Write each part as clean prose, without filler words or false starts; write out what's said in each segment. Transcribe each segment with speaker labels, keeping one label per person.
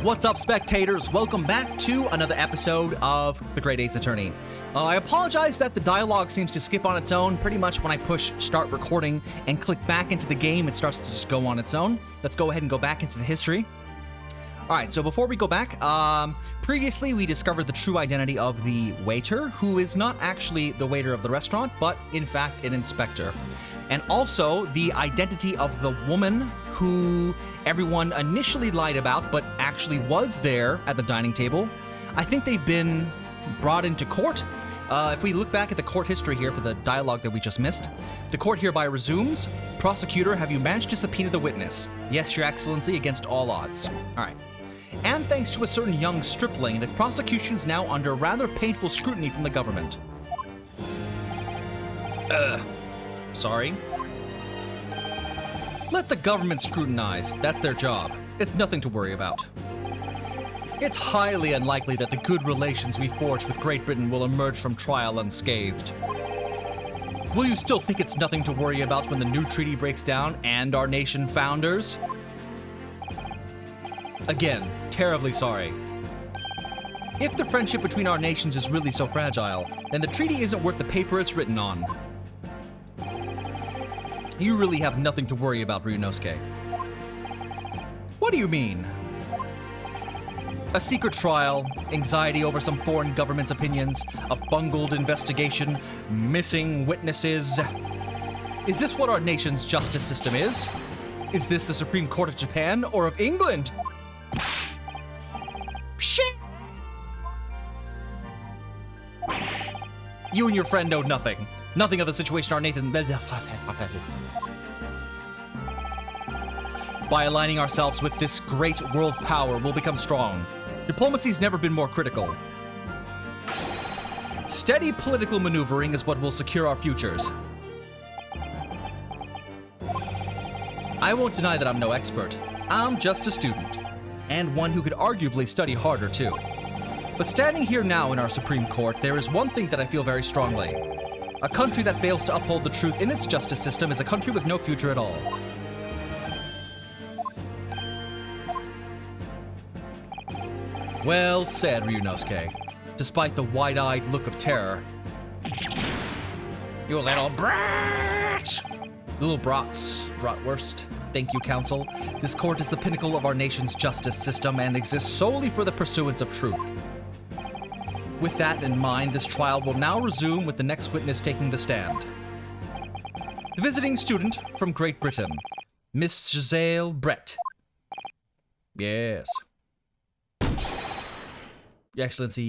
Speaker 1: What's up, spectators? Welcome back to another episode of The Great Ace Attorney. I apologize that the dialogue seems to skip on its own. Pretty much when I push start recording and click back into the game, it starts to just go on its own. Let's go ahead and go back into the history. Alright, so before we go back, previously we discovered the true identity of the waiter, who is not actually the waiter of the restaurant, but in fact an inspector. And also the identity of the woman who everyone initially lied about, but actually was there at the dining table. I think they've been brought into court. If we look back at the court history here for the dialogue that we just missed, the court hereby resumes. Prosecutor, have you managed to subpoena the witness? Yes, Your Excellency, against all odds. All right. And thanks to a certain young stripling, the prosecution is now under rather painful scrutiny from the government. Sorry. Let the government scrutinize. That's their job. It's nothing to worry about. It's highly unlikely that the good relations we forged with Great Britain will emerge from trial unscathed. Will you still think it's nothing to worry about when the new treaty breaks down and our nation founders? Again, terribly sorry. If the friendship between our nations is really so fragile, then the treaty isn't worth the paper it's written on. You really have nothing to worry about, Ryunosuke. What do you mean? A secret trial, anxiety over some foreign government's opinions, a bungled investigation, missing witnesses. Is this what our nation's justice system is? Is this the Supreme Court of Japan or of England? Shit! You and your friend know nothing. Nothing of the situation our Nathan... By aligning ourselves with this great world power, we'll become strong. Diplomacy's never been more critical. Steady political maneuvering is what will secure our futures. I won't deny that I'm no expert. I'm just a student. And one who could arguably study harder, too. But standing here now in our Supreme Court, there is one thing that I feel very strongly. A country that fails to uphold the truth in its justice system is a country with no future at all. Well said, Ryunosuke. Despite the wide-eyed look of terror. You little brat! Little brats, bratwurst. Thank you, Counsel. This court is the pinnacle of our nation's justice system and exists solely for the pursuance of truth. With that in mind, this trial will now resume with the next witness taking the stand. The visiting student from Great Britain, Miss Giselle Brett. Yes. Your Excellency.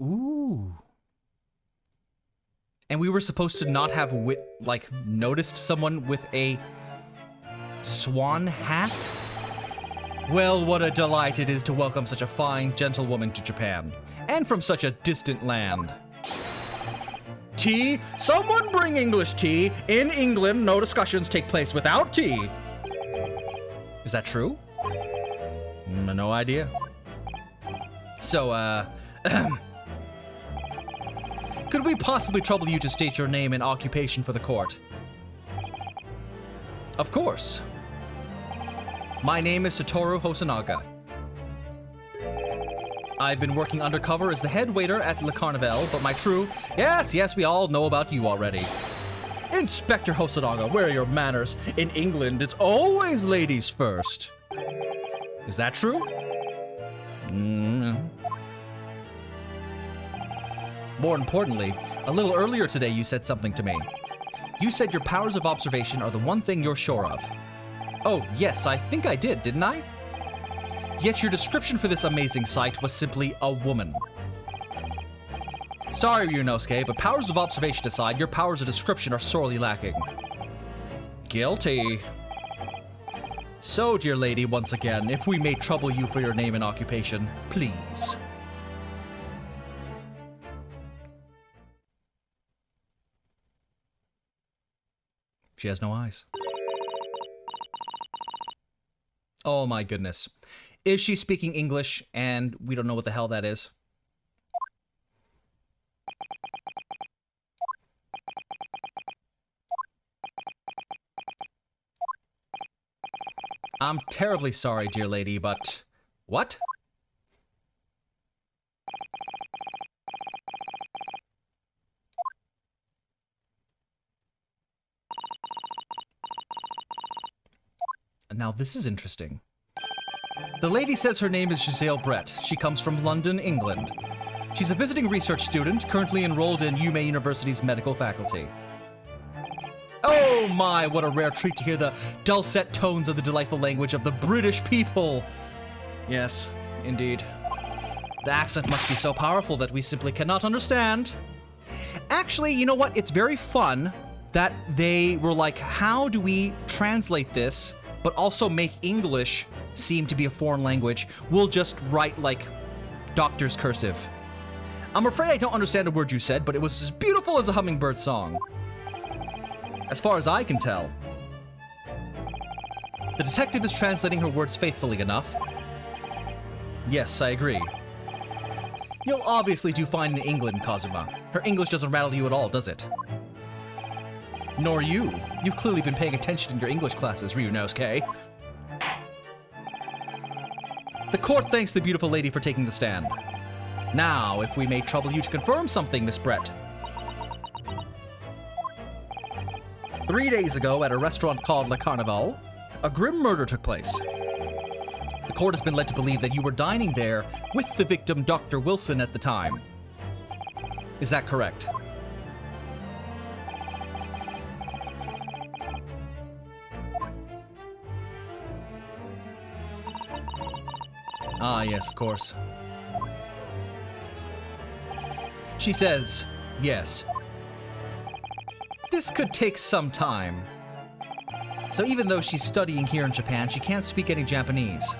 Speaker 1: Ooh. And we were supposed to not have noticed someone with a swan hat? Well, what a delight it is to welcome such a fine gentlewoman to Japan, and from such a distant land. Tea? Someone bring English tea. In England, no discussions take place without tea. Is that true? No idea. So, could we possibly trouble you to state your name and occupation for the court? Of course. My name is Satoru Hosonaga. I've been working undercover as the head waiter at Le Carnival, but my true... Yes, we all know about you already. Inspector Hosonaga, where are your manners? In England, it's always ladies first. Is that true? More importantly, a little earlier today you said something to me. You said your powers of observation are the one thing you're sure of. Oh, yes, I think I did, didn't I? Yet your description for this amazing sight was simply a woman. Sorry, Ryunosuke, but powers of observation aside, your powers of description are sorely lacking. Guilty. So, dear lady, once again, if we may trouble you for your name and occupation, please. She has no eyes. Oh my goodness. Is she speaking English and we don't know what the hell that is? I'm terribly sorry, dear lady, but... What? Now this is interesting. The lady says her name is Giselle Brett. She comes from London, England. She's a visiting research student, currently enrolled in UMA University's medical faculty. Oh my, what a rare treat to hear the dulcet tones of the delightful language of the British people. Yes, indeed. The accent must be so powerful that we simply cannot understand. Actually, you know what? It's very fun that they were like, how do we translate this, but also make English seem to be a foreign language? We'll just write, like, doctor's cursive. I'm afraid I don't understand a word you said, but it was as beautiful as a hummingbird song. As far as I can tell. The detective is translating her words faithfully enough. Yes, I agree. You'll obviously do fine in England, Kazuma. Her English doesn't rattle you at all, does it? Nor you. You've clearly been paying attention in your English classes, Ryunosuke. The court thanks the beautiful lady for taking the stand. Now, if we may trouble you to confirm something, Miss Brett. 3 days ago, at a restaurant called Le Carnival, a grim murder took place. The court has been led to believe that you were dining there with the victim, Dr. Wilson, at the time. Is that correct? Ah, yes, of course. She says, yes. This could take some time. So even though she's studying here in Japan, she can't speak any Japanese.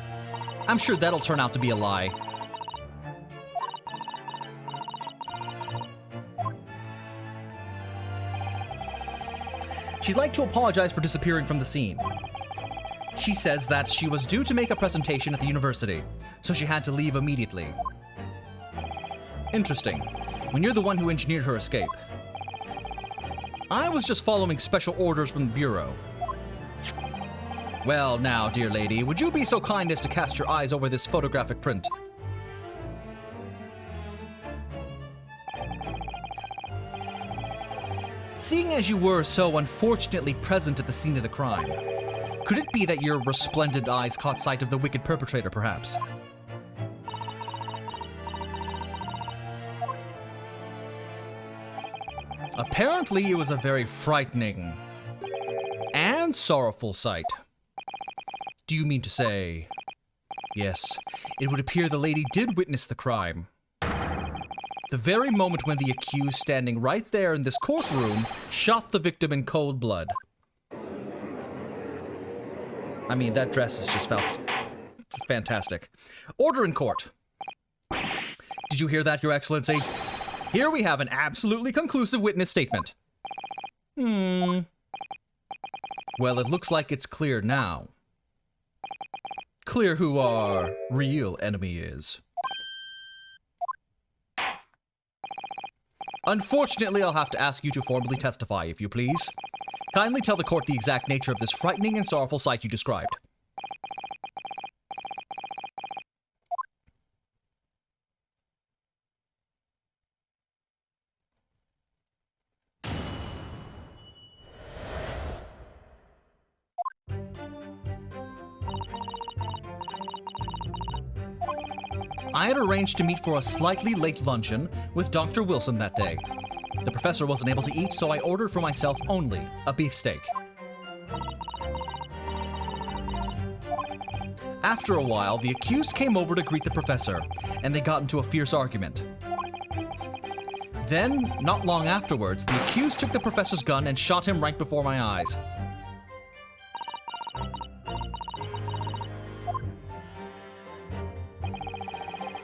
Speaker 1: I'm sure that'll turn out to be a lie. She'd like to apologize for disappearing from the scene. She says that she was due to make a presentation at the university, so she had to leave immediately. Interesting. When you're the one who engineered her escape. I was just following special orders from the Bureau. Well now, dear lady, would you be so kind as to cast your eyes over this photographic print? Seeing as you were so unfortunately present at the scene of the crime, could it be that your resplendent eyes caught sight of the wicked perpetrator, perhaps? Apparently, it was a very frightening and sorrowful sight. Do you mean to say... Yes, it would appear the lady did witness the crime. The very moment when the accused, standing right there in this courtroom, shot the victim in cold blood. I mean, that dress has just felt fantastic. Order in court. Did you hear that, Your Excellency? Here we have an absolutely conclusive witness statement. Well, it looks like it's clear now. Clear who our real enemy is. Unfortunately, I'll have to ask you to formally testify, if you please. Kindly tell the court the exact nature of this frightening and sorrowful sight you described. I had arranged to meet for a slightly late luncheon with Dr. Wilson that day. The professor wasn't able to eat, so I ordered for myself only a beefsteak. After a while, the accused came over to greet the professor, and they got into a fierce argument. Then, not long afterwards, the accused took the professor's gun and shot him right before my eyes.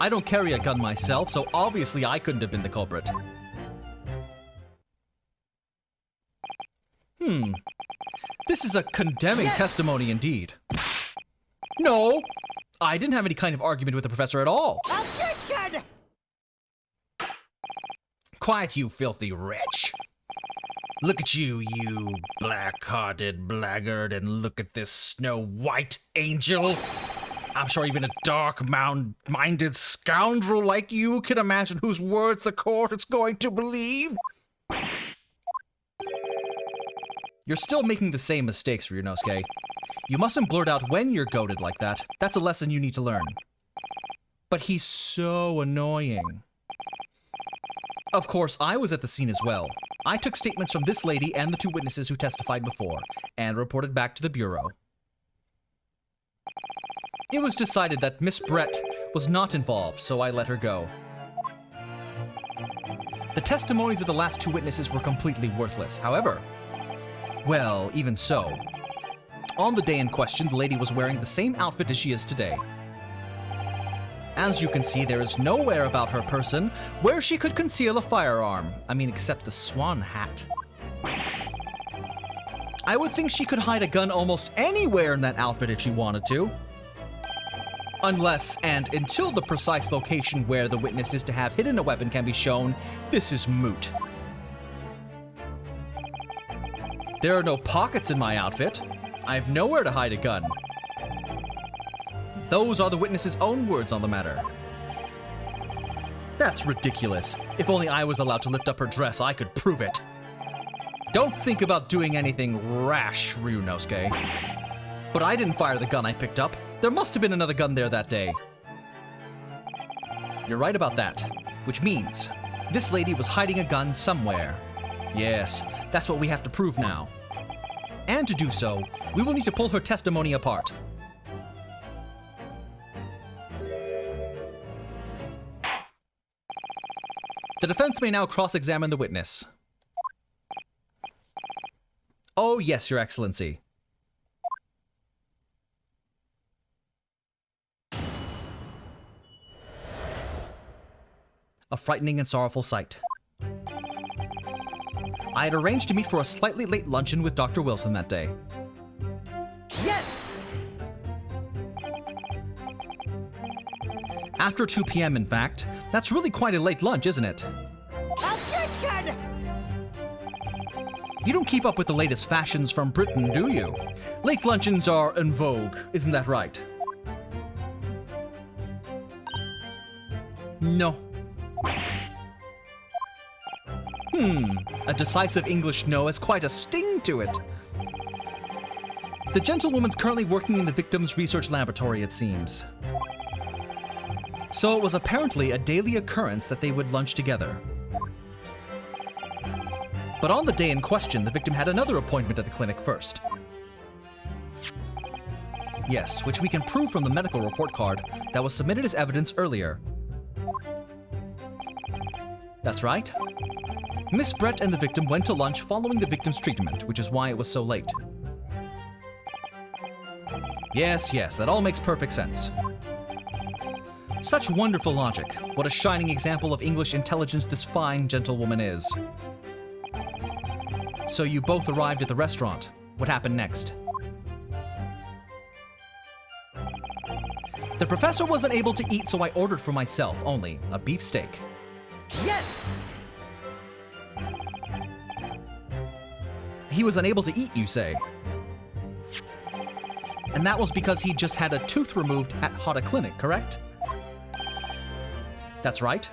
Speaker 1: I don't carry a gun myself, so obviously I couldn't have been the culprit. This is a condemning testimony indeed. No, I didn't have any kind of argument with the professor at all.
Speaker 2: Objection!
Speaker 1: Quiet, you filthy wretch. Look at you, you black-hearted blackguard, and look at this snow-white angel. I'm sure even a dark-minded scoundrel like you can imagine whose words the court is going to believe. You're still making the same mistakes, Ryunosuke. You mustn't blurt out when you're goaded like that. That's a lesson you need to learn. But he's so annoying. Of course, I was at the scene as well. I took statements from this lady and the two witnesses who testified before, and reported back to the Bureau. It was decided that Miss Brett was not involved, so I let her go. The testimonies of the last two witnesses were completely worthless. However, well, even so, on the day in question, the lady was wearing the same outfit as she is today. As you can see, there is nowhere about her person where she could conceal a firearm. I mean, except the swan hat. I would think she could hide a gun almost anywhere in that outfit if she wanted to. Unless and until the precise location where the witness is to have hidden a weapon can be shown, this is moot. There are no pockets in my outfit. I have nowhere to hide a gun. Those are the witness's own words on the matter. That's ridiculous. If only I was allowed to lift up her dress, I could prove it. Don't think about doing anything rash, Ryunosuke. But I didn't fire the gun I picked up. There must have been another gun there that day. You're right about that. Which means this lady was hiding a gun somewhere. Yes, that's what we have to prove now. And to do so, we will need to pull her testimony apart. The defense may now cross-examine the witness. Oh, yes, Your Excellency. A frightening and sorrowful sight. I had arranged to meet for a slightly late luncheon with Dr. Wilson that day.
Speaker 2: Yes!
Speaker 1: After 2 p.m., in fact. That's really quite a late lunch, isn't it?
Speaker 2: Objection!
Speaker 1: You don't keep up with the latest fashions from Britain, do you? Late luncheons are en vogue, isn't that right? No. A decisive English no has quite a sting to it. The gentlewoman's currently working in the victim's research laboratory, it seems. So it was apparently a daily occurrence that they would lunch together. But on the day in question, the victim had another appointment at the clinic first. Yes, which we can prove from the medical report card that was submitted as evidence earlier. That's right. Miss Brett and the victim went to lunch following the victim's treatment, which is why it was so late. Yes, that all makes perfect sense. Such wonderful logic. What a shining example of English intelligence this fine gentlewoman is. So you both arrived at the restaurant. What happened next? The professor wasn't able to eat, so I ordered for myself only a beefsteak.
Speaker 2: Yes!
Speaker 1: He was unable to eat, you say? And that was because he just had a tooth removed at Hata Clinic, correct? That's right.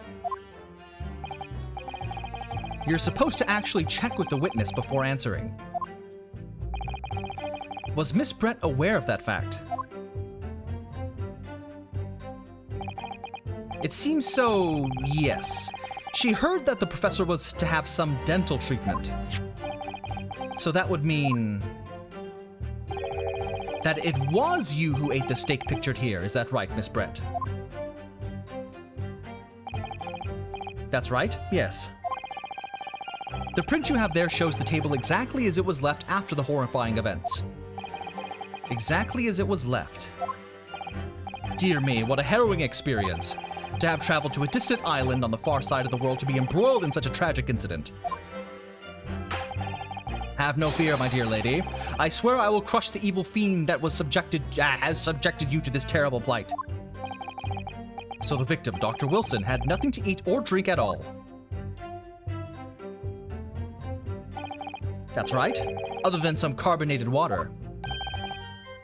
Speaker 1: You're supposed to actually check with the witness before answering. Was Miss Brett aware of that fact? It seems so, yes. She heard that the professor was to have some dental treatment. So that would mean that it was you who ate the steak pictured here. Is that right, Miss Brett? That's right, yes. The print you have there shows the table exactly as it was left after the horrifying events. Exactly as it was left. Dear me, what a harrowing experience. To have traveled to a distant island on the far side of the world to be embroiled in such a tragic incident. Have no fear, my dear lady. I swear I will crush the evil fiend that has subjected you to this terrible plight. So the victim, Dr. Wilson, had nothing to eat or drink at all. That's right. Other than some carbonated water.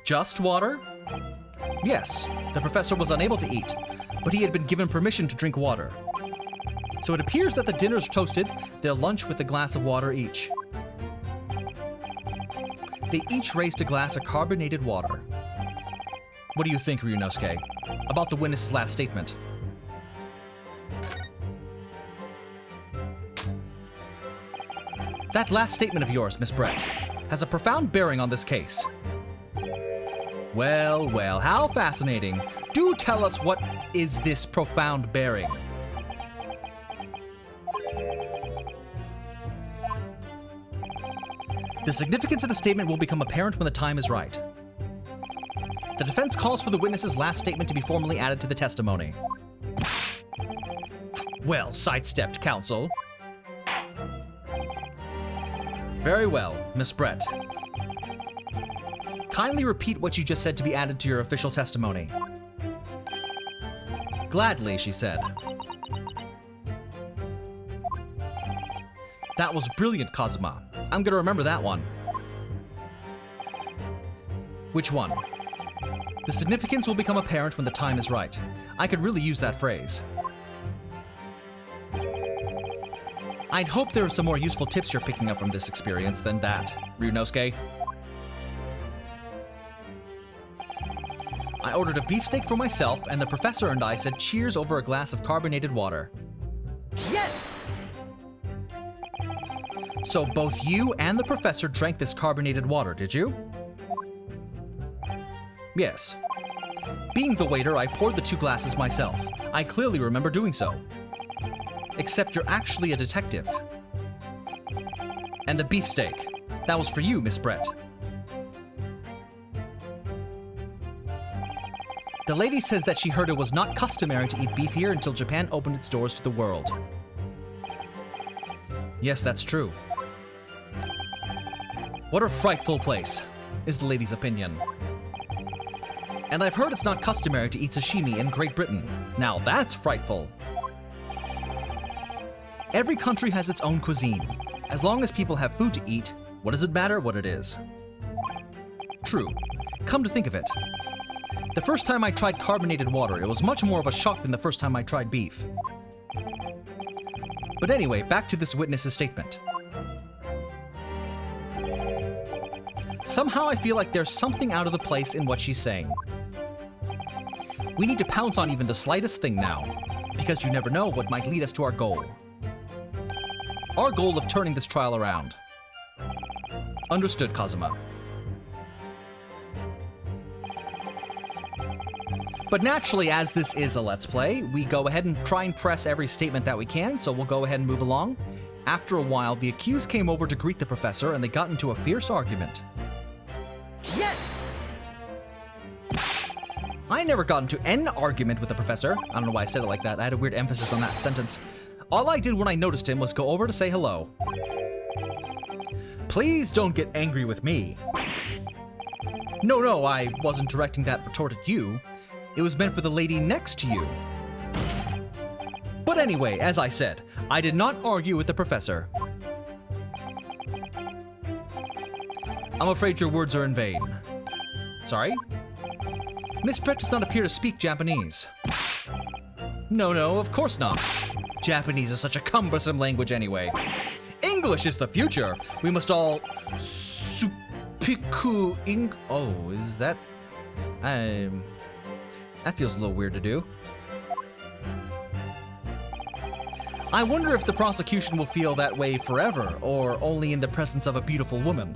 Speaker 1: Just water? Yes, the professor was unable to eat, but he had been given permission to drink water. So it appears that the dinners toasted their lunch with a glass of water each. They each raised a glass of carbonated water. What do you think, Ryunosuke, about the witness's last statement? That last statement of yours, Miss Brett, has a profound bearing on this case. Well, well, how fascinating. Do tell us, what is this profound bearing? The significance of the statement will become apparent when the time is right. The defense calls for the witness's last statement to be formally added to the testimony. Well, sidestepped, counsel. Very well, Miss Brett. Kindly repeat what you just said to be added to your official testimony. Gladly, she said. That was brilliant, Kazuma. I'm gonna remember that one. Which one? The significance will become apparent when the time is right. I could really use that phrase. I'd hope there are some more useful tips you're picking up from this experience than that, Ryunosuke. I ordered a beefsteak for myself, and the professor and I said cheers over a glass of carbonated water.
Speaker 2: Yes!
Speaker 1: So both you and the professor drank this carbonated water, did you? Yes. Being the waiter, I poured the 2 glasses myself. I clearly remember doing so. Except you're actually a detective. And the beefsteak, that was for you, Miss Brett. The lady says that she heard it was not customary to eat beef here until Japan opened its doors to the world. Yes, that's true. What a frightful place, is the lady's opinion. And I've heard it's not customary to eat sashimi in Great Britain. Now that's frightful. Every country has its own cuisine. As long as people have food to eat, what does it matter what it is? True. Come to think of it. The first time I tried carbonated water, it was much more of a shock than the first time I tried beef. But anyway, back to this witness's statement. Somehow I feel like there's something out of the place in what she's saying. We need to pounce on even the slightest thing now, because you never know what might lead us to our goal. Our goal of turning this trial around. Understood, Kazuma. But naturally, as this is a Let's Play, we go ahead and try and press every statement that we can, so we'll go ahead and move along. After a while, the accused came over to greet the professor, and they got into a fierce argument.
Speaker 2: Yes!
Speaker 1: I never got into an argument with the professor. I don't know why I said it like that. I had a weird emphasis on that sentence. All I did when I noticed him was go over to say hello. Please don't get angry with me. No, I wasn't directing that retort at you. It was meant for the lady next to you. But anyway, as I said, I did not argue with the professor. I'm afraid your words are in vain. Sorry? Miss Brett does not appear to speak Japanese. No, of course not. Japanese is such a cumbersome language anyway. English is the future. We must all supiku ing. Oh, is that? That feels a little weird to do. I wonder if the prosecution will feel that way forever, or only in the presence of a beautiful woman,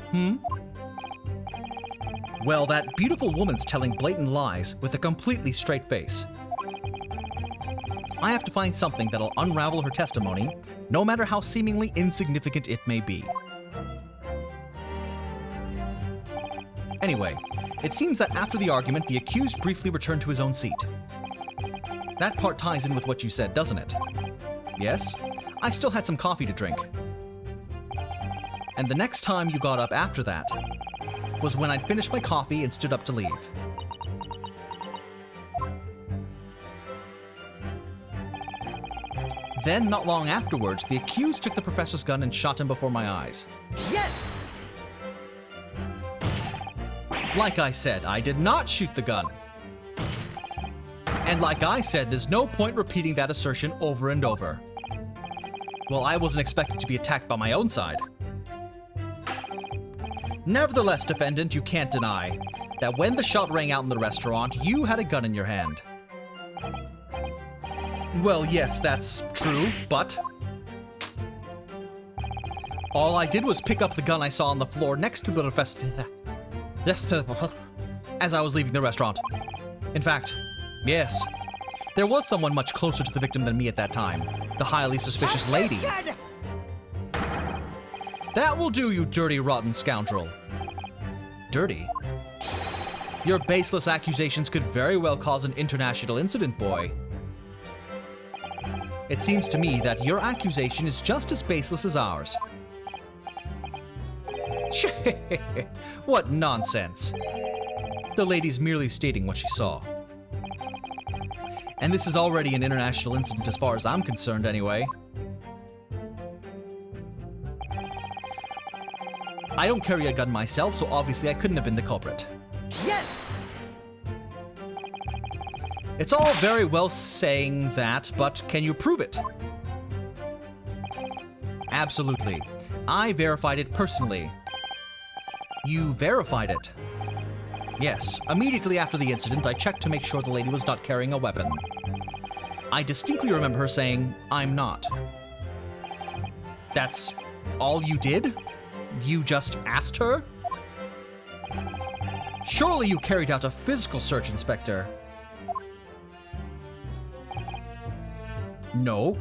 Speaker 1: Well, that beautiful woman's telling blatant lies with a completely straight face. I have to find something that'll unravel her testimony, no matter how seemingly insignificant it may be. Anyway, it seems that after the argument, the accused briefly returned to his own seat. That part ties in with what you said, doesn't it? Yes? I still had some coffee to drink. And the next time you got up after that was when I'd finished my coffee and stood up to leave. Then, not long afterwards, the accused took the professor's gun and shot him before my eyes.
Speaker 2: Yes!
Speaker 1: Like I said, I did not shoot the gun. And like I said, there's no point repeating that assertion over and over. Well, I wasn't expected to be attacked by my own side. Nevertheless, defendant, you can't deny that when the shot rang out in the restaurant, you had a gun in your hand. Well, yes, that's true, but all I did was pick up the gun I saw on the floor next to the as I was leaving the restaurant. In fact, yes, there was someone much closer to the victim than me at that time. The highly suspicious lady. That will do, you dirty, rotten scoundrel. Dirty? Your baseless accusations could very well cause an international incident, boy. It seems to me that your accusation is just as baseless as ours. What nonsense. The lady's merely stating what she saw. And this is already an international incident as far as I'm concerned, anyway. I don't carry a gun myself, so obviously I couldn't have been the culprit.
Speaker 2: Yes!
Speaker 1: It's all very well saying that, but can you prove it? Absolutely. I verified it personally. You verified it? Yes. Immediately after the incident, I checked to make sure the lady was not carrying a weapon. I distinctly remember her saying, "I'm not." That's all you did? You just asked her? Surely you carried out a physical search, Inspector. No.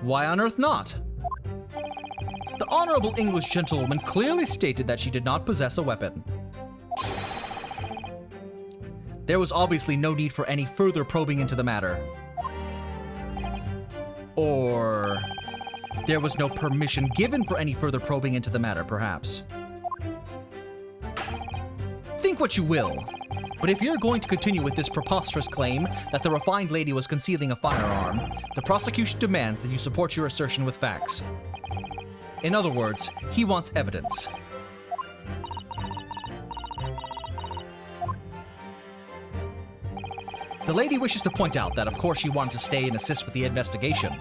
Speaker 1: Why on earth not? The Honorable English gentlewoman clearly stated that she did not possess a weapon. There was obviously no need for any further probing into the matter. Or there was no permission given for any further probing into the matter, perhaps. Think what you will, but if you're going to continue with this preposterous claim that the refined lady was concealing a firearm, the prosecution demands that you support your assertion with facts. In other words, he wants evidence. The lady wishes to point out that of course she wanted to stay and assist with the investigation,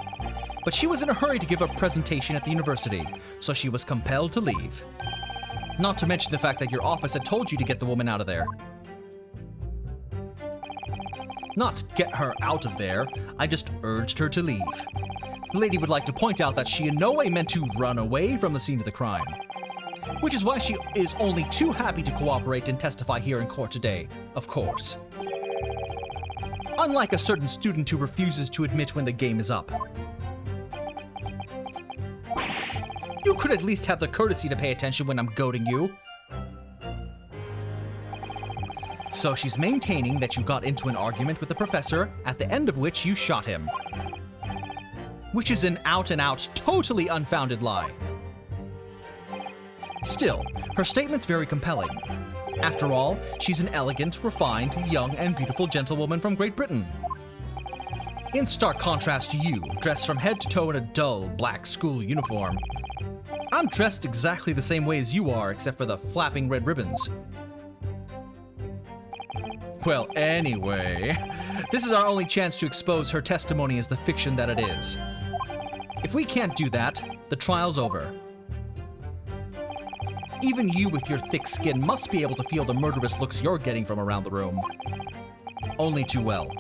Speaker 1: but she was in a hurry to give a presentation at the university, so she was compelled to leave. Not to mention the fact that your office had told you to get the woman out of there. Not get her out of there, I just urged her to leave. The lady would like to point out that she in no way meant to run away from the scene of the crime, which is why she is only too happy to cooperate and testify here in court today, of course. Unlike a certain student who refuses to admit when the game is up. You could at least have the courtesy to pay attention when I'm goading you. So she's maintaining that you got into an argument with the professor, at the end of which you shot him. Which is an out-and-out, totally unfounded lie. Still, her statement's very compelling. After all, she's an elegant, refined, young, and beautiful gentlewoman from Great Britain. In stark contrast to you, dressed from head to toe in a dull, black school uniform. I'm dressed exactly the same way as you are, except for the flapping red ribbons. Well, anyway, this is our only chance to expose her testimony as the fiction that it is. If we can't do that, the trial's over. Even you with your thick skin must be able to feel the murderous looks you're getting from around the room. Only too well.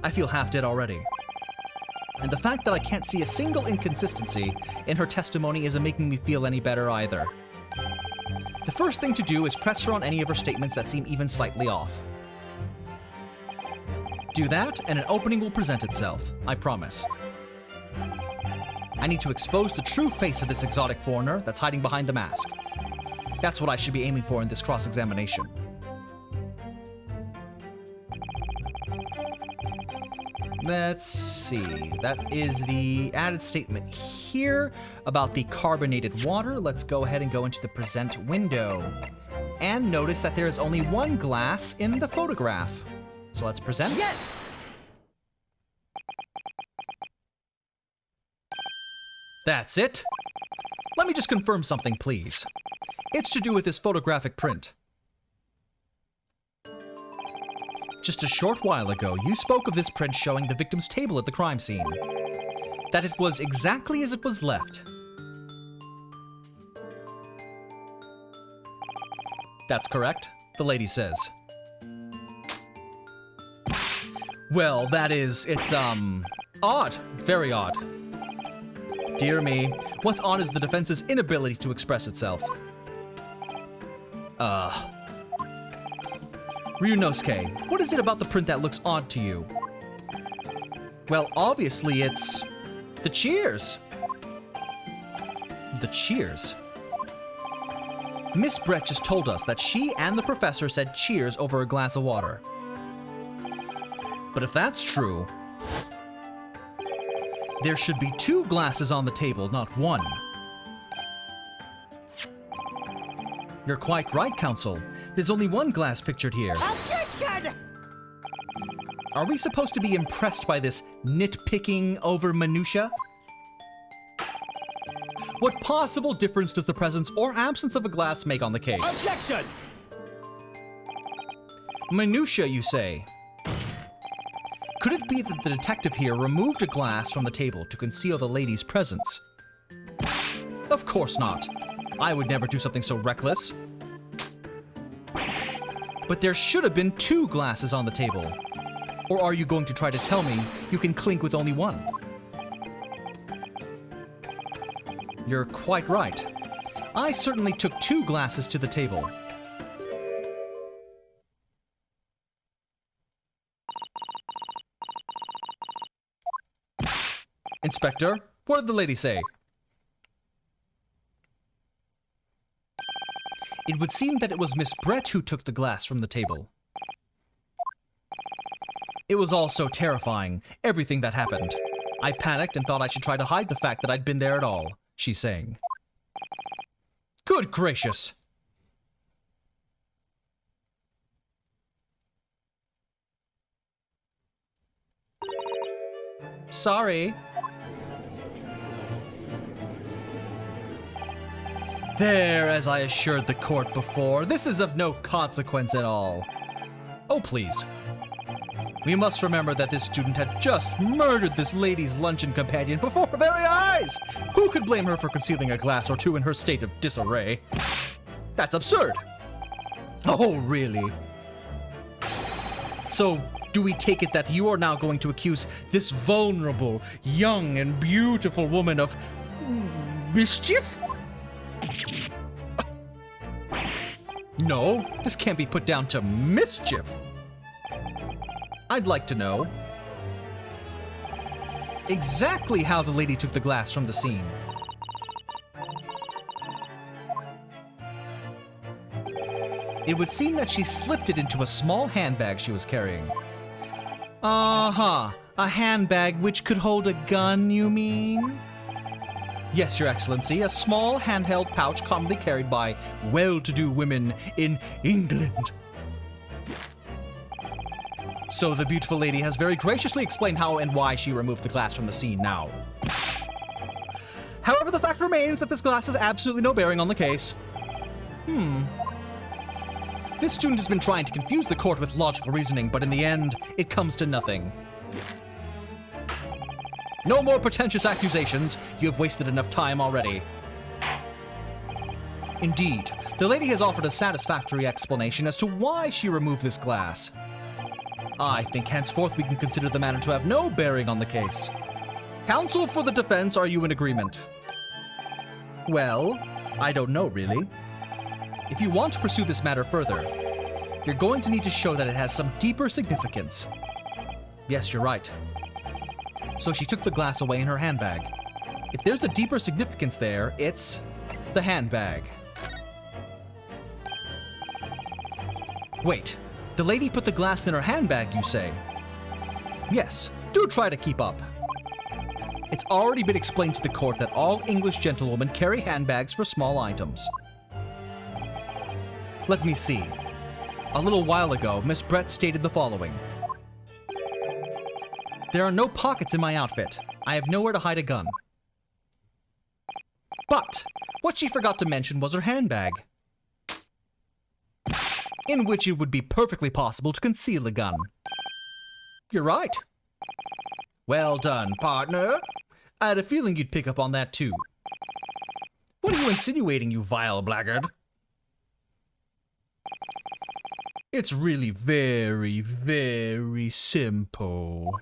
Speaker 1: I feel half dead already. And the fact that I can't see a single inconsistency in her testimony isn't making me feel any better either. The first thing to do is press her on any of her statements that seem even slightly off. Do that, and an opening will present itself, I promise. I need to expose the true face of this exotic foreigner that's hiding behind the mask. That's what I should be aiming for in this cross-examination. Let's see. That is the added statement here about the carbonated water. Let's go ahead and go into the present window. And notice that there is only one glass in the photograph. So let's present.
Speaker 2: Yes!
Speaker 1: That's it. Let me just confirm something, please. It's to do with this photographic print. Just a short while ago, you spoke of this print showing the victim's table at the crime scene. That it was exactly as it was left. That's correct, the lady says. Well, it's odd. Very odd. Dear me, what's odd is the defense's inability to express itself. Ryunosuke, what is it about the print that looks odd to you? Well, obviously it's the cheers. The cheers. Miss Brett just told us that she and the professor said cheers over a glass of water. But if that's true, there should be 2 glasses on the table, not 1. You're quite right, Counsel. There's only 1 glass pictured here.
Speaker 2: Objection!
Speaker 1: Are we supposed to be impressed by this nitpicking over minutia? What possible difference does the presence or absence of a glass make on the case?
Speaker 2: Objection!
Speaker 1: Minutia, you say? Could it be that the detective here removed a glass from the table to conceal the lady's presence? Of course not. I would never do something so reckless. But there should have been 2 glasses on the table. Or are you going to try to tell me you can clink with only 1? You're quite right. I certainly took 2 glasses to the table. Inspector, what did the lady say? It would seem that it was Miss Brett who took the glass from the table. It was all so terrifying, everything that happened. I panicked and thought I should try to hide the fact that I'd been there at all, she's saying. Good gracious! Sorry. There, as I assured the court before, this is of no consequence at all. Oh, please. We must remember that this student had just murdered this lady's luncheon companion before her very eyes! Who could blame her for concealing a glass or 2 in her state of disarray? That's absurd! Oh, really? So, do we take it that you are now going to accuse this vulnerable, young, and beautiful woman of mischief? No, this can't be put down to mischief. I'd like to know exactly how the lady took the glass from the scene. It would seem that she slipped it into a small handbag she was carrying. Uh-huh. A handbag which could hold a gun, you mean? Yes, Your Excellency, a small handheld pouch commonly carried by well-to-do women in England. So the beautiful lady has very graciously explained how and why she removed the glass from the scene now. However, the fact remains that this glass has absolutely no bearing on the case. This student has been trying to confuse the court with logical reasoning, but in the end, it comes to nothing. No more pretentious accusations. You have wasted enough time already. Indeed, the lady has offered a satisfactory explanation as to why she removed this glass. I think henceforth we can consider the matter to have no bearing on the case. Counsel for the defense, are you in agreement? Well, I don't know, really. If you want to pursue this matter further, you're going to need to show that it has some deeper significance. Yes, you're right. So she took the glass away in her handbag. If there's a deeper significance there, it's the handbag. Wait, the lady put the glass in her handbag, you say? Yes, do try to keep up. It's already been explained to the court that all English gentlewomen carry handbags for small items. Let me see. A little while ago, Miss Brett stated the following. There are no pockets in my outfit. I have nowhere to hide a gun. But what she forgot to mention was her handbag. in which it would be perfectly possible to conceal a gun. You're right. Well done, partner. I had a feeling you'd pick up on that too. What are you insinuating, you vile blackguard? It's really very, very simple.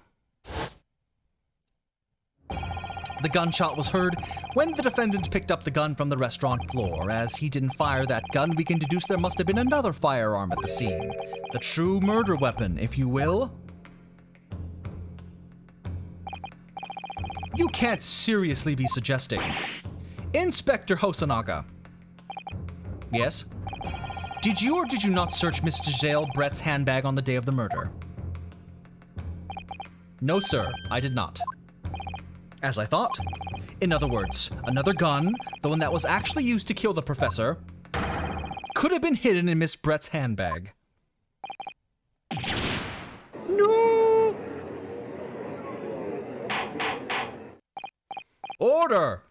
Speaker 1: The gunshot was heard when the defendant picked up the gun from the restaurant floor. As he didn't fire that gun, we can deduce there must have been another firearm at the scene. The true murder weapon, if you will. You can't seriously be suggesting. Inspector Hosonaga. Yes? Did you or did you not search Mr. Giselle Brett's handbag on the day of the murder? No, sir, I did not. As I thought. In other words, another gun, the one that was actually used to kill the professor, could have been hidden in Miss Brett's handbag. No! Order!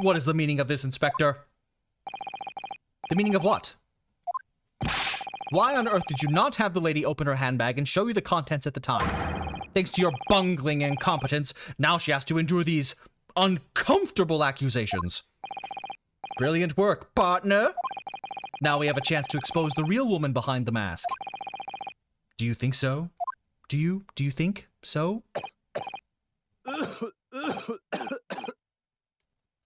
Speaker 1: What is the meaning of this, Inspector? The meaning of what? Why on earth did you not have the lady open her handbag and show you the contents at the time? Thanks to your bungling incompetence, now she has to endure these uncomfortable accusations. Brilliant work, partner. Now we have a chance to expose the real woman behind the mask. Do you think so? Do you think so?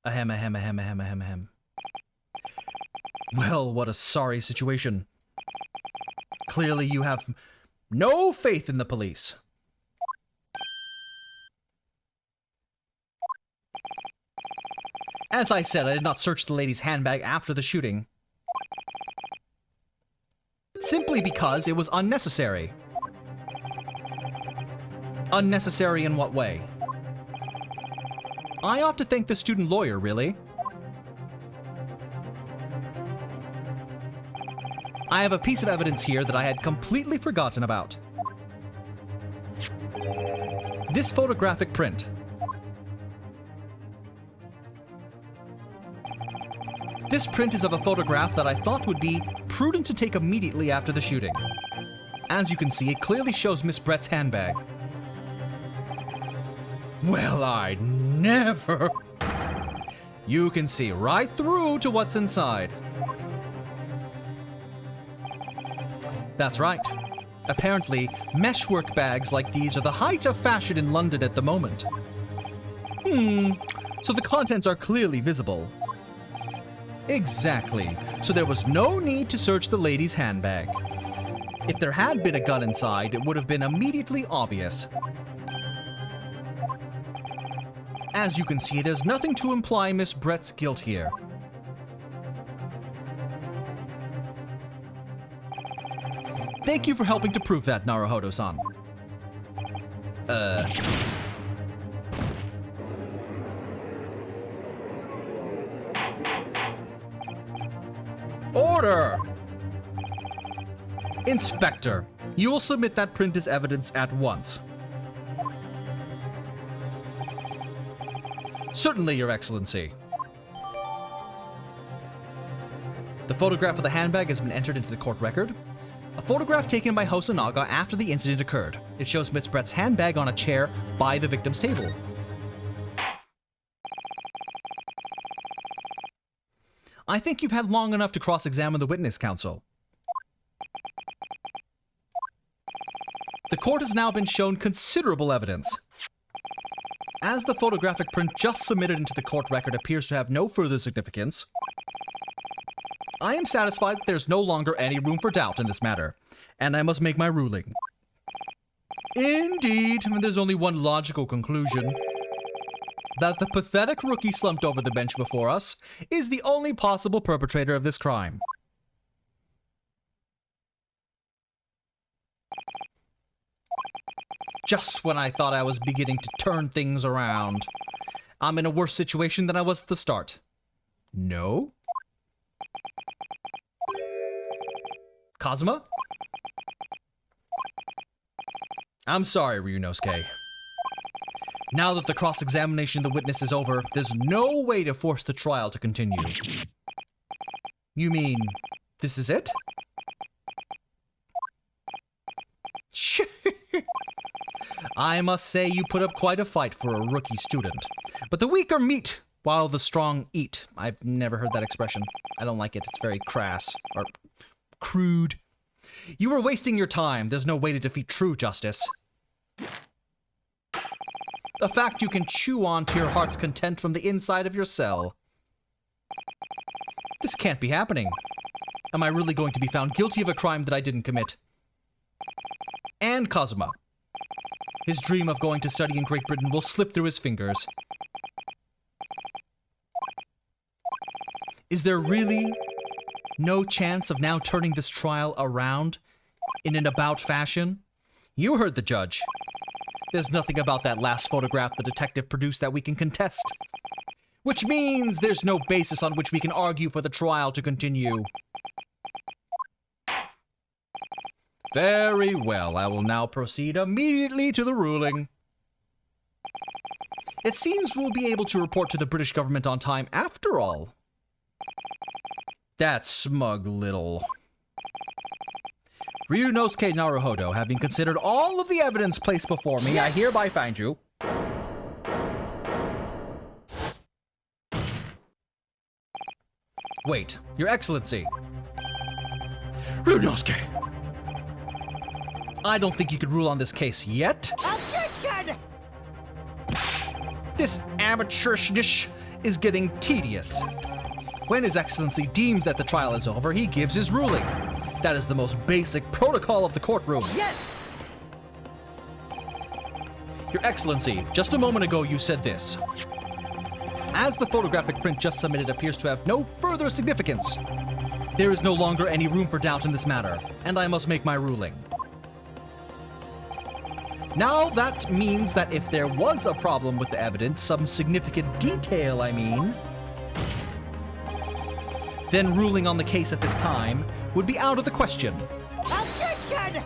Speaker 1: Ahem, ahem, ahem, ahem, ahem, ahem. Well, what a sorry situation. Clearly you have no faith in the police. As I said, I did not search the lady's handbag after the shooting. Simply because it was unnecessary. Unnecessary in what way? I ought to thank the student lawyer, really. I have a piece of evidence here that I had completely forgotten about. This photographic print. This print is of a photograph that I thought would be prudent to take immediately after the shooting. As you can see, it clearly shows Miss Brett's handbag. Well, I'd never. You can see right through to what's inside. That's right. Apparently, meshwork bags like these are the height of fashion in London at the moment. So the contents are clearly visible. Exactly. So there was no need to search the lady's handbag. If there had been a gun inside, it would have been immediately obvious. As you can see, there's nothing to imply Miss Brett's guilt here. Thank you for helping to prove that, Naruhodo-san. Order! Inspector, you will submit that print as evidence at once. Certainly, Your Excellency. The photograph of the handbag has been entered into the court record. A photograph taken by Hosonaga after the incident occurred. It shows Miss Brett's handbag on a chair by the victim's table. I think you've had long enough to cross-examine the witness, counsel. The court has now been shown considerable evidence. As the photographic print just submitted into the court record appears to have no further significance, I am satisfied that there's no longer any room for doubt in this matter, and I must make my ruling. Indeed, there's only one logical conclusion. That the pathetic rookie slumped over the bench before us is the only possible perpetrator of this crime. Just when I thought I was beginning to turn things around, I'm in a worse situation than I was at the start. No? Kazuma? I'm sorry, Ryunosuke. Now that the cross-examination of the witness is over, there's no way to force the trial to continue. You mean, this is it? I must say you put up quite a fight for a rookie student. But the weak are meat, while the strong eat. I've never heard that expression. I don't like it. It's very crass, or crude. You were wasting your time. There's no way to defeat true justice. A fact you can chew on to your heart's content from the inside of your cell. This can't be happening. Am I really going to be found guilty of a crime that I didn't commit? And Kazuma. His dream of going to study in Great Britain will slip through his fingers. Is there really no chance of now turning this trial around in an about fashion? You heard the judge. There's nothing about that last photograph the detective produced that we can contest. Which means there's no basis on which we can argue for the trial to continue. Very well, I will now proceed immediately to the ruling. It seems we'll be able to report to the British government on time after all. That smug little... Ryunosuke Naruhodo, having considered all of the evidence placed before me, I hereby find you... Wait, Your Excellency. Ryunosuke! I don't think you could rule on this case yet.
Speaker 2: Objection!
Speaker 1: This amateurishness is getting tedious. When His Excellency deems that the trial is over, he gives his ruling. That is the most basic protocol of the courtroom.
Speaker 2: Yes!
Speaker 1: Your Excellency, just a moment ago you said this. As the photographic print just submitted appears to have no further significance, there is no longer any room for doubt in this matter, and I must make my ruling. Now, that means that if there was a problem with the evidence, some significant detail, I mean, then ruling on the case at this time would be out of the question.
Speaker 2: Objection!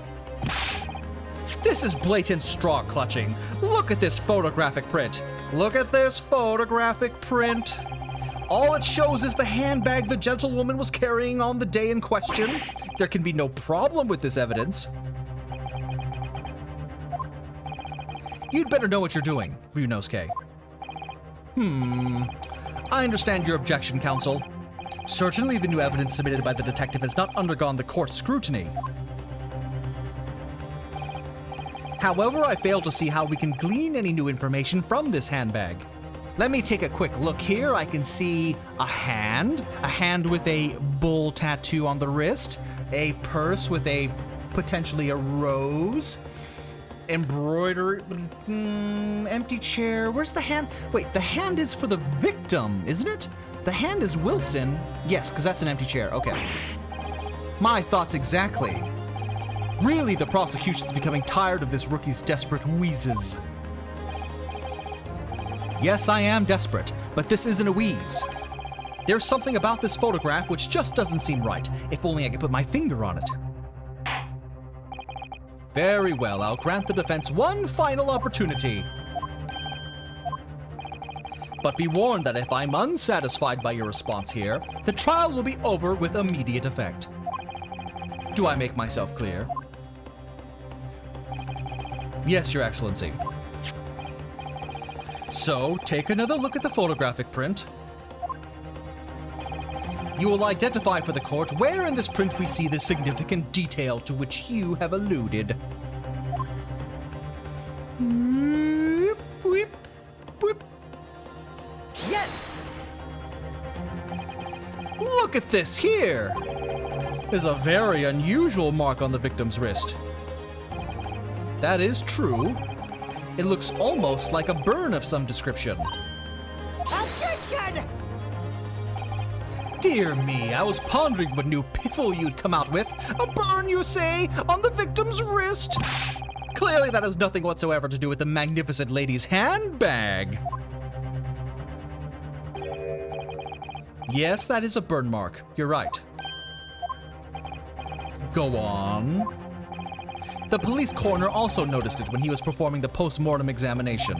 Speaker 1: This is blatant straw clutching. Look at this photographic print. Look at this photographic print. All it shows is the handbag the gentlewoman was carrying on the day in question. There can be no problem with this evidence. You'd better know what you're doing, Ryunosuke. I understand your objection, counsel. Certainly the new evidence submitted by the detective has not undergone the court's scrutiny. However, I fail to see how we can glean any new information from this handbag. Let me take a quick look here. I can see a hand with a bull tattoo on the wrist, a purse with potentially a rose, embroidery, empty chair. Where's the hand? Wait, the hand is for the victim, isn't it? The hand is Wilson. Yes, because that's an empty chair. Okay. My thoughts exactly. Really, the prosecution's becoming tired of this rookie's desperate wheezes. Yes, I am desperate, but this isn't a wheeze. There's something about this photograph which just doesn't seem right. If only I could put my finger on it. Very well, I'll grant the defense one final opportunity. But be warned that if I'm unsatisfied by your response here, the trial will be over with immediate effect. Do I make myself clear? Yes, Your Excellency. So, take another look at the photographic print. You will identify for the court where in this print we see the significant detail to which you have alluded. Whip, whip, whip.
Speaker 2: Yes!
Speaker 1: Look at this here! There's a very unusual mark on the victim's wrist. That is true. It looks almost like a burn of some description.
Speaker 2: Objection!
Speaker 1: Dear me, I was pondering what new piffle you'd come out with. A burn, you say, on the victim's wrist? Clearly that has nothing whatsoever to do with the magnificent lady's handbag. Yes, that is a burn mark. You're right. Go on. The police coroner also noticed it when he was performing the post-mortem examination.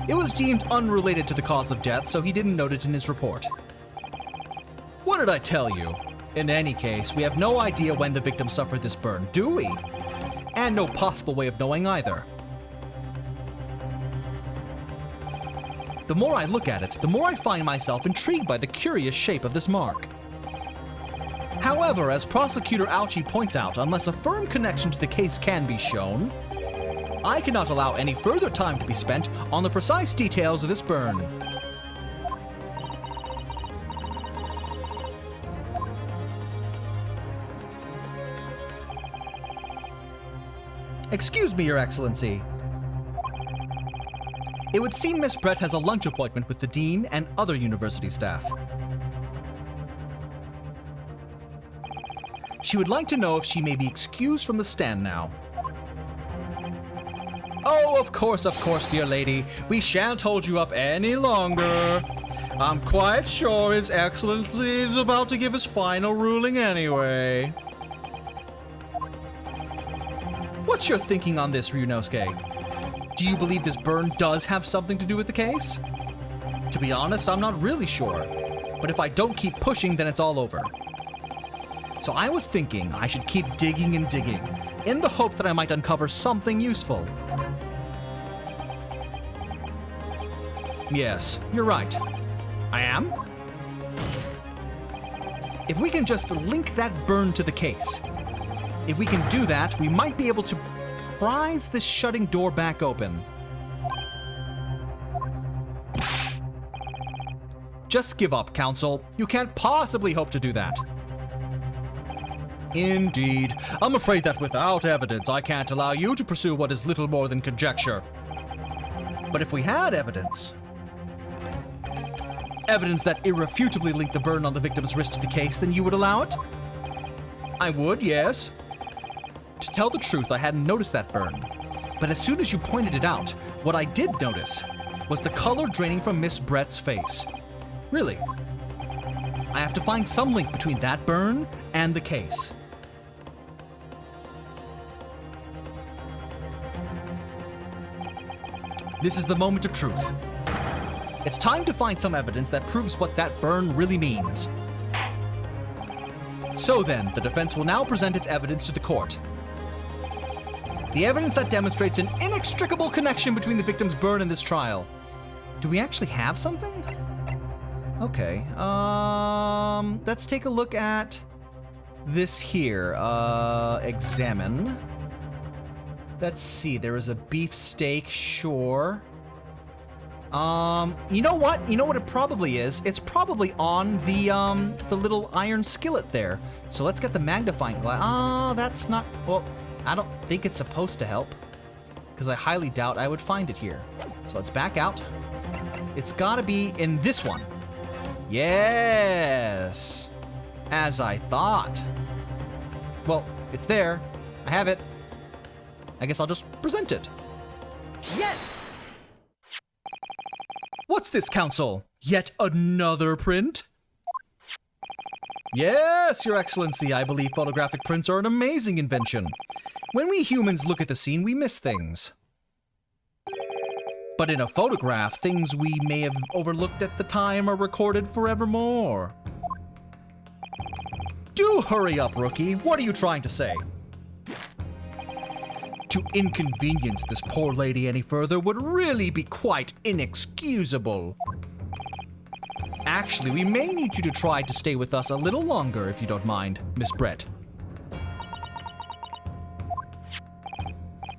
Speaker 1: It was deemed unrelated to the cause of death, so he didn't note it in his report. What did I tell you? In any case, we have no idea when the victim suffered this burn, do we? And no possible way of knowing either. The more I look at it, the more I find myself intrigued by the curious shape of this mark. However, as Prosecutor Ouchie points out, unless a firm connection to the case can be shown, I cannot allow any further time to be spent on the precise details of this burn. Excuse me, Your Excellency. It would seem Miss Brett has a lunch appointment with the Dean and other university staff. She would like to know if she may be excused from the stand now. Oh, of course, dear lady. We shan't hold you up any longer. I'm quite sure His Excellency is about to give his final ruling anyway. What's your thinking on this, Ryunosuke? Do you believe this burn does have something to do with the case? To be honest, I'm not really sure. But if I don't keep pushing, then it's all over. So I was thinking I should keep digging and digging, in the hope that I might uncover something useful. Yes, you're right. I am? If we can just link that burn to the case. If we can do that, we might be able to prise this shutting door back open. Just give up, Counsel. You can't possibly hope to do that. Indeed. I'm afraid that without evidence, I can't allow you to pursue what is little more than conjecture. But if we had evidence that irrefutably linked the burn on the victim's wrist to the case, then you would allow it? I would, yes. To tell the truth, I hadn't noticed that burn. But as soon as you pointed it out, what I did notice was the color draining from Miss Brett's face. Really. I have to find some link between that burn and the case. This is the moment of truth. It's time to find some evidence that proves what that burn really means. So then, the defense will now present its evidence to the court. The evidence that demonstrates an inextricable connection between the victim's burn and this trial. Do we actually have something? Okay, let's take a look at this here. Examine. Let's see, there is a beefsteak, sure. You know what? You know what it probably is? It's probably on the little iron skillet there. So let's get the magnifying glass. Oh, that's not, well, I don't think it's supposed to help, because I highly doubt I would find it here. So let's back out. It's gotta be in this one. Yes! As I thought. Well, it's there. I have it. I guess I'll just present it.
Speaker 2: Yes!
Speaker 1: What's this, Counsel? Yet another print? Yes, Your Excellency, I believe photographic prints are an amazing invention. When we humans look at the scene, we miss things. But in a photograph, things we may have overlooked at the time are recorded forevermore. Do hurry up, Rookie. What are you trying to say? To inconvenience this poor lady any further would really be quite inexcusable. Actually, we may need you to try to stay with us a little longer, if you don't mind, Miss Brett.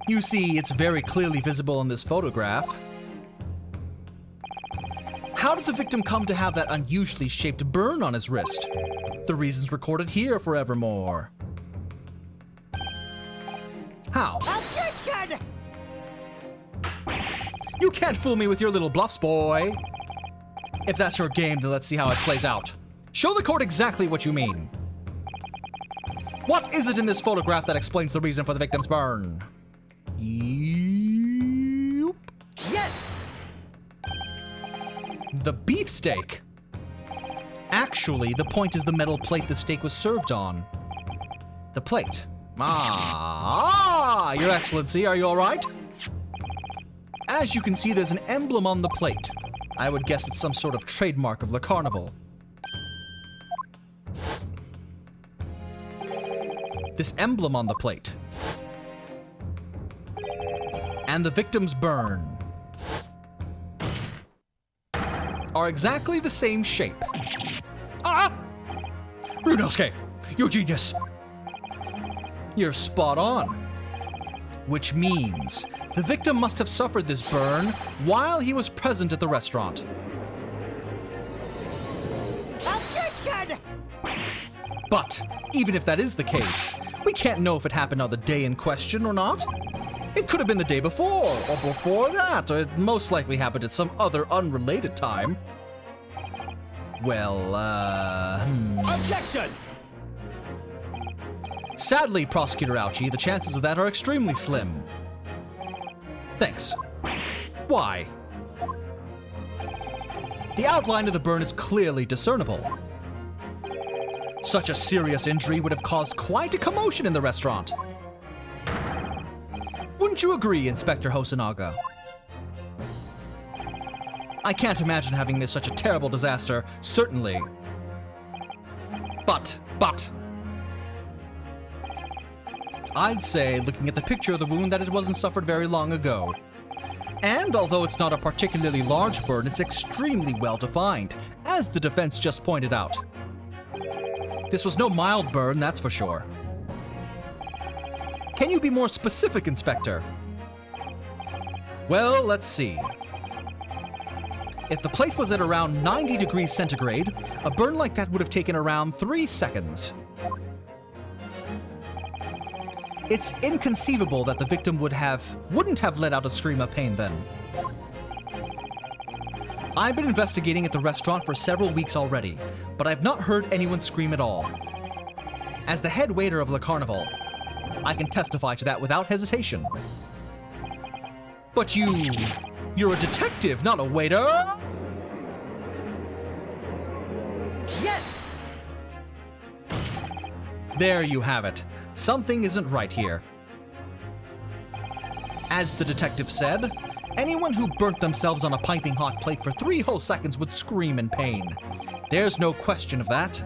Speaker 1: You see, it's very clearly visible in this photograph. How did the victim come to have that unusually shaped burn on his wrist? The reason's recorded here forevermore. How?
Speaker 2: Objection!
Speaker 1: You can't fool me with your little bluffs, boy. If that's your game, then let's see how it plays out. Show the court exactly what you mean. What is it in this photograph that explains the reason for the victim's burn? Yep.
Speaker 2: Yes!
Speaker 1: The beefsteak. Actually, the point is the metal plate the steak was served on. The plate. Your Excellency, are you all right? As you can see, there's an emblem on the plate. I would guess it's some sort of trademark of Le Carnival. This emblem on the plate. And the victim's burn. are exactly the same shape. Ah! Ryunosuke, you're genius. You're spot on. Which means the victim must have suffered this burn while he was present at the restaurant.
Speaker 2: Objection!
Speaker 1: But even if that is the case, we can't know if it happened on the day in question or not. It could have been the day before, or before that, or it most likely happened at some other unrelated time. Well,
Speaker 2: Objection!
Speaker 1: Sadly, Prosecutor Ouchie, the chances of that are extremely slim. Thanks. Why? The outline of the burn is clearly discernible. Such a serious injury would have caused quite a commotion in the restaurant. Wouldn't you agree, Inspector Hosonaga? I can't imagine having missed such a terrible disaster, certainly. But, I'd say, looking at the picture of the wound, that it wasn't suffered very long ago. And although it's not a particularly large burn, it's extremely well defined, as the defense just pointed out. This was no mild burn, that's for sure. Can you be more specific, Inspector? Well, let's see. If the plate was at around 90 degrees centigrade, a burn like that would have taken around 3 seconds. It's inconceivable that the victim wouldn't have let out a scream of pain then. I've been investigating at the restaurant for several weeks already, but I've not heard anyone scream at all. As the head waiter of Le Carnival, I can testify to that without hesitation. But you're a detective, not a waiter!
Speaker 2: Yes!
Speaker 1: There you have it. Something isn't right here. As the detective said, anyone who burnt themselves on a piping hot plate for 3 whole seconds would scream in pain. There's no question of that.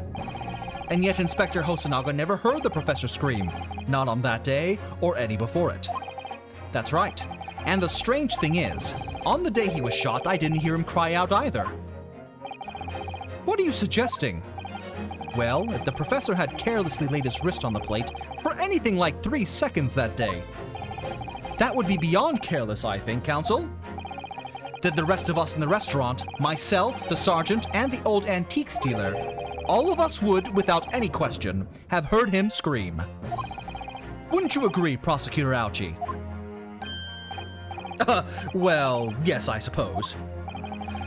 Speaker 1: And yet Inspector Hosonaga never heard the professor scream, not on that day or any before it. That's right. And the strange thing is, on the day he was shot, I didn't hear him cry out either. What are you suggesting? Well, if the professor had carelessly laid his wrist on the plate for anything like 3 seconds that day, that would be beyond careless, I think, Counsel. Then the rest of us in the restaurant, myself, the sergeant, and the old antiques dealer, all of us would, without any question, have heard him scream. Wouldn't you agree, Prosecutor Ouchie? Well, yes, I suppose.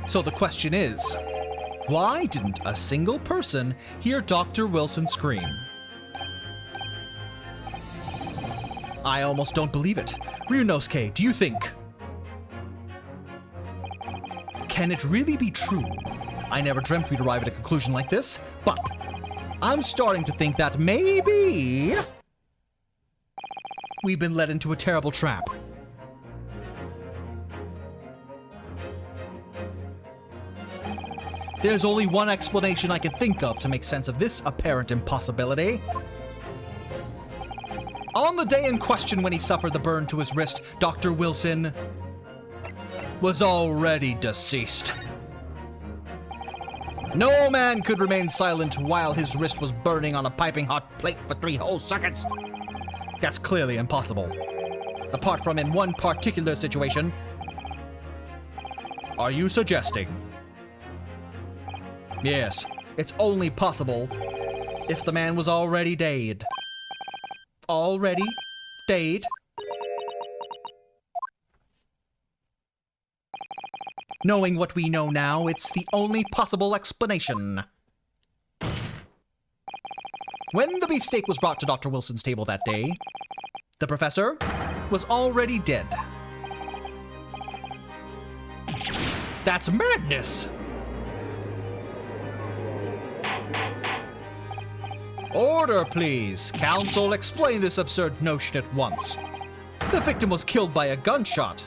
Speaker 1: So the question is, why didn't a single person hear Dr. Wilson scream? I almost don't believe it. Ryunosuke, do you think? Can it really be true? I never dreamt we'd arrive at a conclusion like this, but I'm starting to think that maybe we've been led into a terrible trap. There's only one explanation I can think of to make sense of this apparent impossibility. On the day in question when he suffered the burn to his wrist, Dr. Wilson was already deceased. No man could remain silent while his wrist was burning on a piping hot plate for 3 whole seconds. That's clearly impossible. Apart from in one particular situation. Are you suggesting? Yes, it's only possible if the man was already dead. Already dead? Knowing what we know now, it's the only possible explanation. When the beefsteak was brought to Dr. Wilson's table that day, the professor was already dead. That's madness! Order, please. Counsel, explain this absurd notion at once. The victim was killed by a gunshot.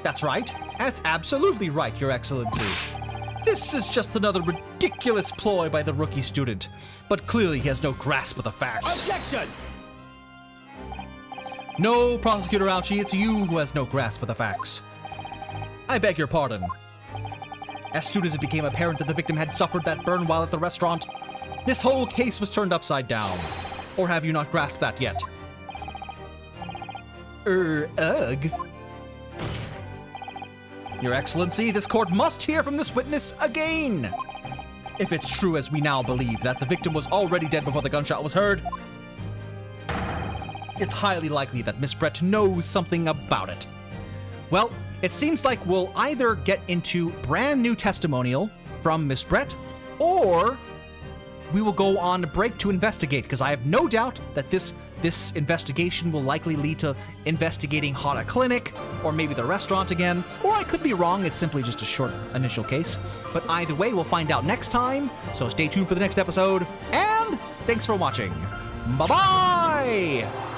Speaker 1: That's right. That's absolutely right, Your Excellency. This is just another ridiculous ploy by the rookie student, but clearly he has no grasp of the facts.
Speaker 2: Objection!
Speaker 1: No, Prosecutor Ouchie, it's you who has no grasp of the facts. I beg your pardon. as soon as it became apparent that the victim had suffered that burn while at the restaurant. This whole case was turned upside down. Or have you not grasped that yet? Ugh. Your Excellency, this court must hear from this witness again. If it's true, as we now believe, that the victim was already dead before the gunshot was heard, it's highly likely that Miss Brett knows something about it. Well, it seems like we'll either get into brand new testimonial from Miss Brett, or we will go on a break to investigate, because I have no doubt that this investigation will likely lead to investigating Hana Clinic, or maybe the restaurant again, or I could be wrong, it's simply just a short initial case. But either way, we'll find out next time, so stay tuned for the next episode, and thanks for watching. Bye-bye!